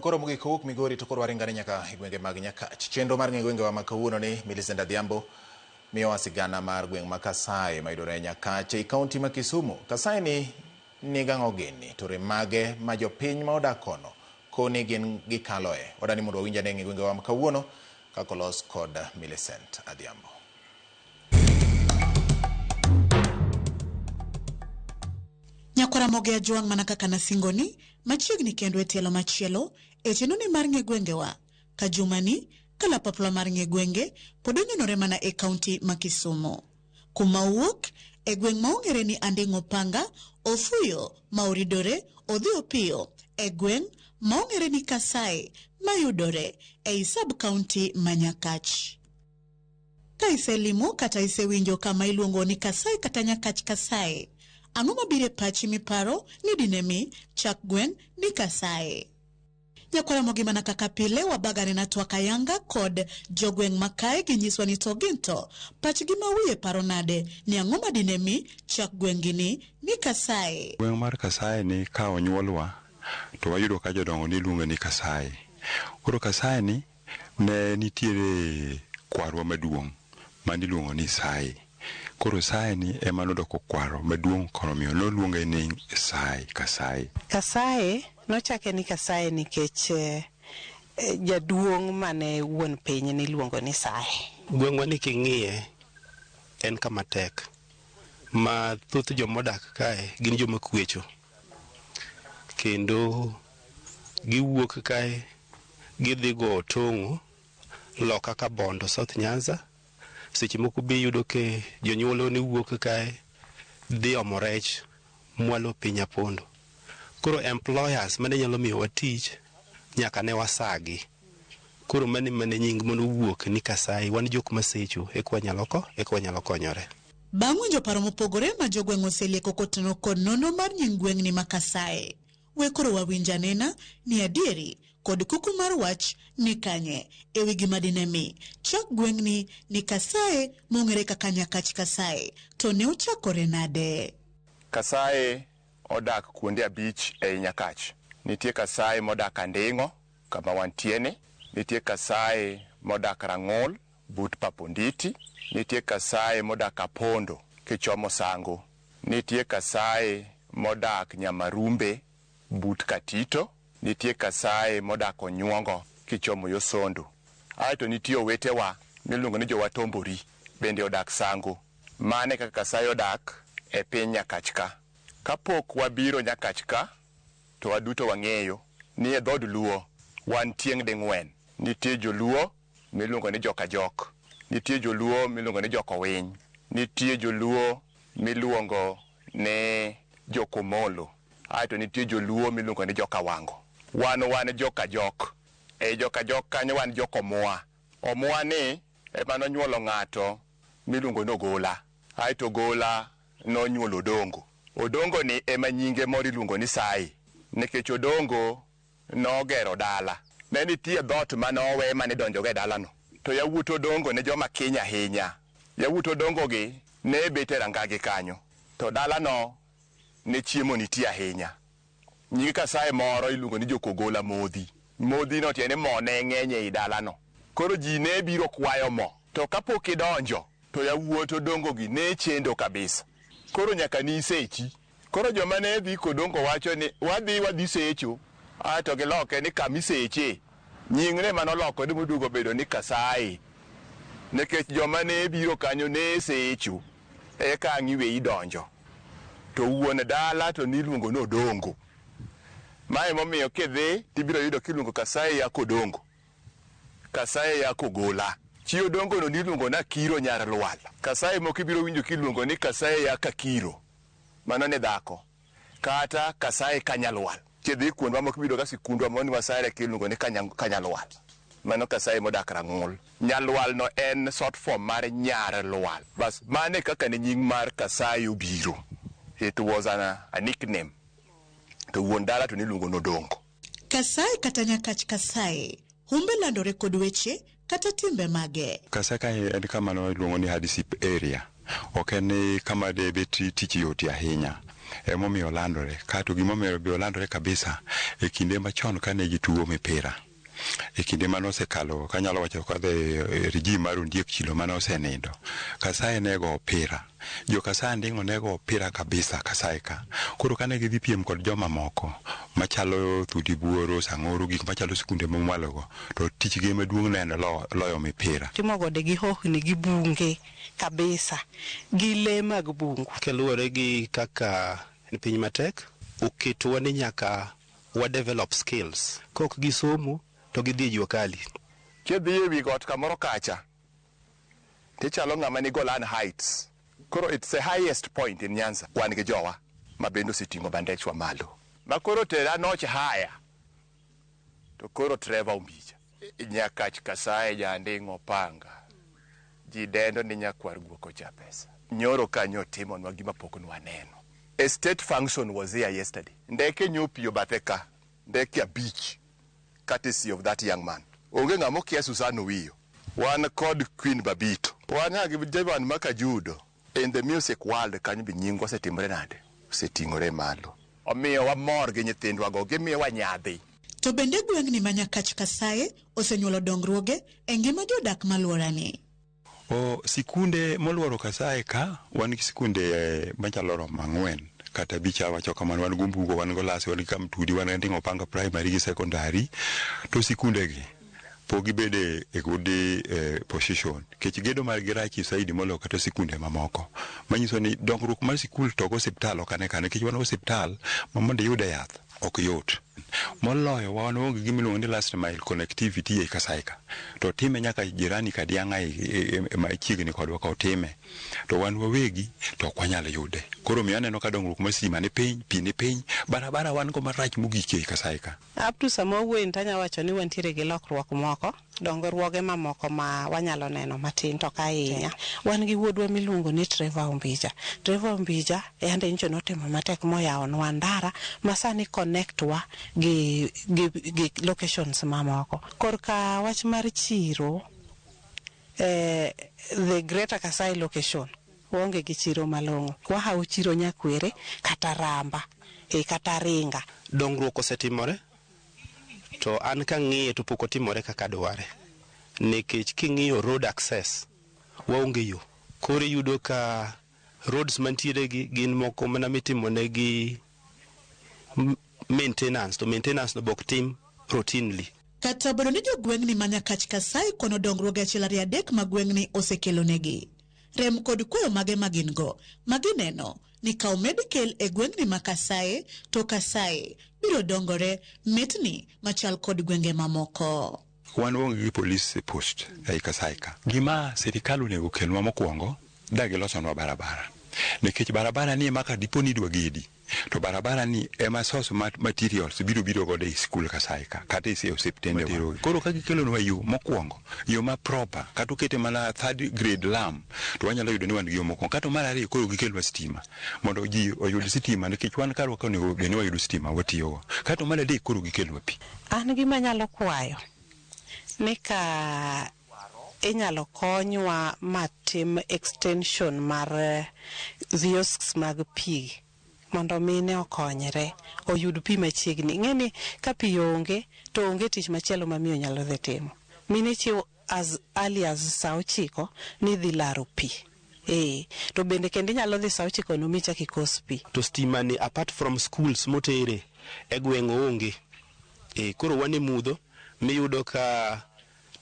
Koro mugi kowuok Migori to koro waringane nyaka gwenge mag Nyakach. Chenro mar gwenge wa makawuono ni Millicent Adhiambo miyo sigana mar gweng' ma Kasai mayudore Nyakach e kaunti ma Kisumu. Kasai ni nigang'o gini to remage ma jopiny ma odak kono koni gin gikaloe. Wadani mondo wawinjane gwenge wa makawuono kakolos kod Millicent Adhiambo. Nyakwara moge ajuang' mana kaka nasingoni machiegni kendo e tielo machielo e chenoni mar gwengewa ka jumani kalapapla mar gwenge pod onenore mana e kaunti ma Kisumu. Kuma owuok e gweng' ma ong'ere ni Anding'o Panga, Ofuyo ma oridore odhi Opiyo e gweng' ma ong'ere ni Kasai mayudore e sub kaunti ma Nyakach. Ka iselimo kata isewinjo kama iluongo ni Kasai kata Nyakach Kasai, ang'o mabiro e pachi miparo ni dinemi chak gweng' ni Kasai? Nyakwara mogi mana kaka pile wabagane na twaka yanga kod jogweng' makae ginyiswa ni to ginto pachgi mawiye paro nade ni ang'o madinemi chak gweng'gini ni Kasai. Gweng' mar Kasai ni ka onyuolwa to wayudo ka jodongo ni luonge ni Kasai. Koro Kasai ni ne nitiere kwarwa maduong' maniluongo ni Sai. Koro Sai ni ema nodoko kwaro maduong' kono miyo noluonge ni Sai Kasai. Kasai nochake ni Kasai nikech jaduong' mane wuon piny ni luongo ni Sai. Gweng'wa ni king'iye en kama tek ma thoth jomodak kae gin joma kwecho kendo giwuok kae gidhi go Tong'o loka ka Bondo South Nyanza. Seche moko be yudo ke jonyuolo ni wuok kae dhi omo rech mwalo piny Apondo. Koro employers mane nyalo miyowa tich nyaka ne wasagi. Koro mane nying mono wuok ni Kasai, wan jok masecho ekwa nyalo konyore. Bang' winjo paro mopogore ma jogweng' oselieko kotenore kod nono mar nying gweng' ni ma Kasai, we koro wawinja nena ni adieri kod kuku mar wach ni kanye ewi gima dinemi chak gweng'ni ni Kasai mong'ere kaka Nyakach Kasai to ne ochakore nade? Kasai odak kuonde abich e Nyakach. Nitie Kasai modak Anding'o kama wantieni, nitie Kasai modak Rang'ol but Paponditi, nitie Kasai modak Apondo kichomo Sango, nitie Kasai modak Nyamarumbe but Katito, nitie Kasai modak Onyuongo kichomo Yosondo. Aito nitie owetewa miluongo ni Jowatombori bende odak Sango. Mane kaka Kasai odak e piny Nyakach ka. Kapok wabiro Nyakach ka to waduto wang'eyo ni e dhod Luo wan tieng' ding'wen. Nitie Joluo miluongo ni Joka Jok, nitie Joluo miluongo ni Jokowiny, nitie Joluo miluongo ni Jokomolo, aito nitie Joluo miluongo ni Jokawango. Wan Joka Jok. E Joka Jok kanyo wan Jokomoa. Omoa ni ema nonyuolo ng'ato miluongo ni Ogola. Aito Ogola nonyuolo Odongo. Odongo ni ema nyinge moro iluongo ni Sai nikech Odongo nogero dala. Ne nitie dhot manowe mane donjoga e dalano. To yawuot Odongo ne joma kiny ahinya. Yawuot Odongo gi ne bete rangagi kanyo. To dalano ne chiemo nitie ahinya. Nying Kasai moro iluongo ni Jokogola Modhi. Modhi no tiende mo ne ng'enye i dalano. Koro ji ne biro kwayo mo. To kapok idonjo to yawuot Odongo gi ne chendo kabisa. Koro nyaka ni sechi. Koro joma ne dhi kodongo wacho ni wadhi secho. To giloke ni kamiseche. Nying ne manoloko ni mudugo bedo ni Kasai. Nikech joma ne biro kanyo ne secho. Eka ang'iwe idonjo. To wuon dala to niluongo ni Odongo. Mae momiyo kidhi tibiro yudo kiluongo Kasai ya Kodongo. Kasai ya Kogola. Chi Odongo no niluongo na Kiro nyar Lwal. Kasai moko ibiro winjo kiluongo ni Kasai ya Kakiro. Mano ne dhako. Kata Kasai Kanyalwal. Kidhi kuondwa moko ibiro ka sikundwa moni wasare kiluongo ni Kanyalwal. Mano Kasai modak Rang'ol. Nyalwal no en short form mar Nyar Lwal. Bas mane kaka ne nying mar Kasai obiro. It was a nickname. To wuon dala to niluongo no Odongo. Kasai kata Nyakach Kasai humbe landore kod weche kata timbe mage. Kasai ka en kama no luongo ni Hadisip area. Ok en kama de beti tich yoti ahinya. emomiyo landore. Kato gimomiyo bi landore kabisa e kinde machon kane gituo mipira. E kinde mane osekalo kanyalo wacho kadhe regime mar Ondiek Chilo mane osenindo. Kasai nego opira. Jo Kasai ndingo nego opira kabisa Kasai ka. Koro kane gidhi piem kod joma moko machalo Thudi Buoro, Sang'oru, gik machalo sikunde mamalogo, to tich gi maduong' nene loyo mipira. Timo gode gi hohni gi bunge kabisa gi le mag bungu. Kaluwore gi kaka piny matek oketowa ni nyaka wa develop skills. Kok gisomo to gidhi jua kali. Kidhi ewi got kamoro kacha tichalo ng'ama ni Golan Heights. Koro it's the highest point in Nyanza. Wan gi jowa mabendo sitingo bandechwa malo. Makoro tera noche haya. To koro Trevor Umbija. Nyakach Kasai jandingo panga. Jidendo ni nyakwar guoko cha pesa. Nyoro kanyo timo nwa gima pok nwaneno. A state function was here yesterday. Ndeke nyupi yobatheka. Ndeke a beach. Courtesy of that young man. Onge ngamo kia Susano wiyo. Wan kod Queen Babito. Wan hagi Javan Maka Judo. In the music world kanyo bi nyingo setimre nade. Setingore malo. Omiyo wa mor gi nyithindwa go gimiyo wa nyadhi. To bende gweng'ni ma Nyakach Kasai osenyuolo dongruoge e ngima jodak maluorani. Sikunde moluoro Kasai ka wan gi sikunde machalo romo 4 kata bicha wacho kamano. Wan Gumbugo, wan Golasi, wan Kamtudi, wan Ndingo Panga primary gi secondary. To sikunde gi pogi bede e good position kech gedo mar girachi saidi molo kata sikunde mamoko. Manyiso ni dongruok mar sikul to go hospital okane kech wan hospital mamonde yude yath ok yot. Moloyo wan onge gimiluongo ni last mile connectivity e Kasai ka. To time nyaka jirani kadianga ma chiegni kodwa ka time. To wan wawegi to ok wanyal yude. Koro miyo aneno ka dongruok mar stima ni piny, pi ni piny, barabara wan go marach mogik e Kasai ka. Up to samawuoyi tanya wacho ni wantiere gi lokruok moko, dongruoge mamoko ma wanyalo neno matin to ka ahinya. Wan gi wuodwa miluongo ni Trevor Umbija. Trevor Umbija ande ncho notimo matek moyawo nwa ndara masani connect wa gi locations mamoko. Korka wach mar chiro the Greater Kasai location onge gi chiro malong'o. Wahao chiro Nyakwere kata Ramba kata Ringa. Dongruok osetimore to an kang'iye to pok otimore kaka dware. Nikech king'iyo road access waonge yo. Koro yudo ka roads mantiere gin moko mana mitimone gi maintenance, to maintenance no bok tim routinely. Kata bado ni jogweng'ni ma Nyakach Kasai kono dongruoge achiel ariyo adek ma gweng'ni osekelo negi. Rem kod kwayo mage magin go magineno ni ka omedi kel e gweng'ni ma Kasai to Kasai biro dongore metni machal kod gwenge mamoko. Wan onge gi police post e Kasai ka. Gima sirikal onego kelwa mokwongo dagi losonwa barabara. Nikech barabara ni maka dipo ni dwa gedi. To barabara ni ema source materials biro godo e school Kasai ka kata e osiptende wa. Koro ka gikelo nwa yo mokwongo, yo ma proper, kata okete mana third grade lam, to wanyalo yudo ni wan gi yo mokwongo. Kata mar ariyo koro gikelwa stima mondo ji oyud stima nikech wan kar ka onego bed ni wayudo stima watiyogo. Kata mar adek koro gikelwa pi. An gima nyalo kwayo ni ka inyalo konywa matim extension mar kiosks mag pi mondo mine okonyre oyud pi machiegni. Ng'eni ka pi onge to onge tich machielo ma miyo nyalo dhi timo. Mine chiwo as early as saa 9 ni dhi laro pi. To bende kendi nyalo dhi saa 9 no micha kikos pi. To stima ni apart from schools motere e gweng'o onge. Koro wane mudho miyudo ka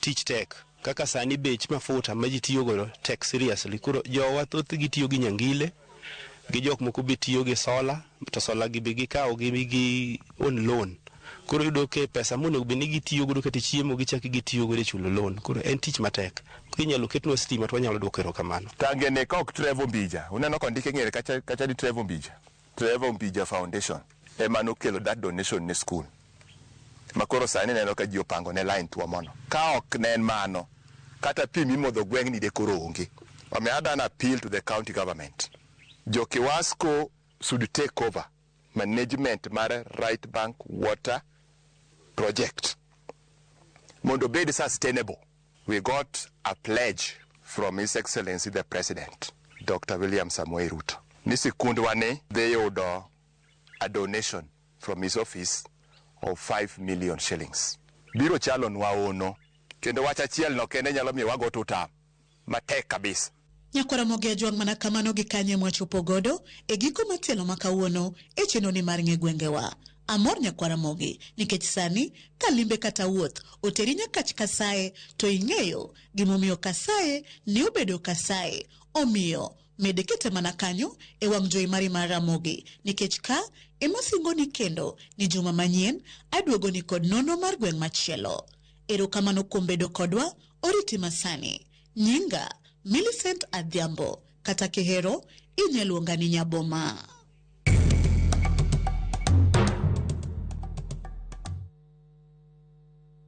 tich tek. Kaka sani bech mafuta ma ji tiyo godo tek seriously. Koro jowa thoth gitiyo gi nyangile gi jok moko be tiyo gi sola, to sola gi be gikawo gi on loan. Koro yudo ke pesa monego be ni gitiyo godo kata chiemo gichaki gitiyo godo e chulo loan. Koro en tich matek. Kinyalo ketnwa stima to wanyalo duoko erokamano. Tangene ka ok Trevor Umbija. Uneno kondike ng'ere kacha di Trevor Umbija. Trevor Umbija Foundation ema nokelo that donation ne school. Makoro sani neno ka ji opango ne line tuo mono. Ka ok nen mano, kata pi mimodho gweng'ni de koro onge. I had an appeal to the county government. Jo Kiwasco should take over management mare Right Bank Water project. Mondo bed sustainable. We got a pledge from His Excellency the President, Dr. William Samoei Ruto. Nisi kundwane de yudo a donation from his office of 5 million shillings. Biro chalo nwaono, kendo wacha chiel no kende nyalo miyo wago tuta matek kabisa. Nyakwara Mogi Ajwang' mana kamano gi kanye mwachopo godo e giko matielo makawuono e chenoni mar ng'e gwengewa. Amor Nyakwara Mogi nikech sani kalimbe kata wuoth oteri Nyakach Kasaye to ing'eyo gimomiyo Kasaye ne obedo Kasaye. Omiyo mede kete mana kanyo e wang' jowi mari mar Ramogi nikech ka emasingoni kendo ni juma manyien aduogoni kod nono mar gweng' machielo. Erokamano kuom bedo kodwa, oriti masani. Nyinga Millicent Adhiambo, kata kihero inyaluonga ni Nyaboma.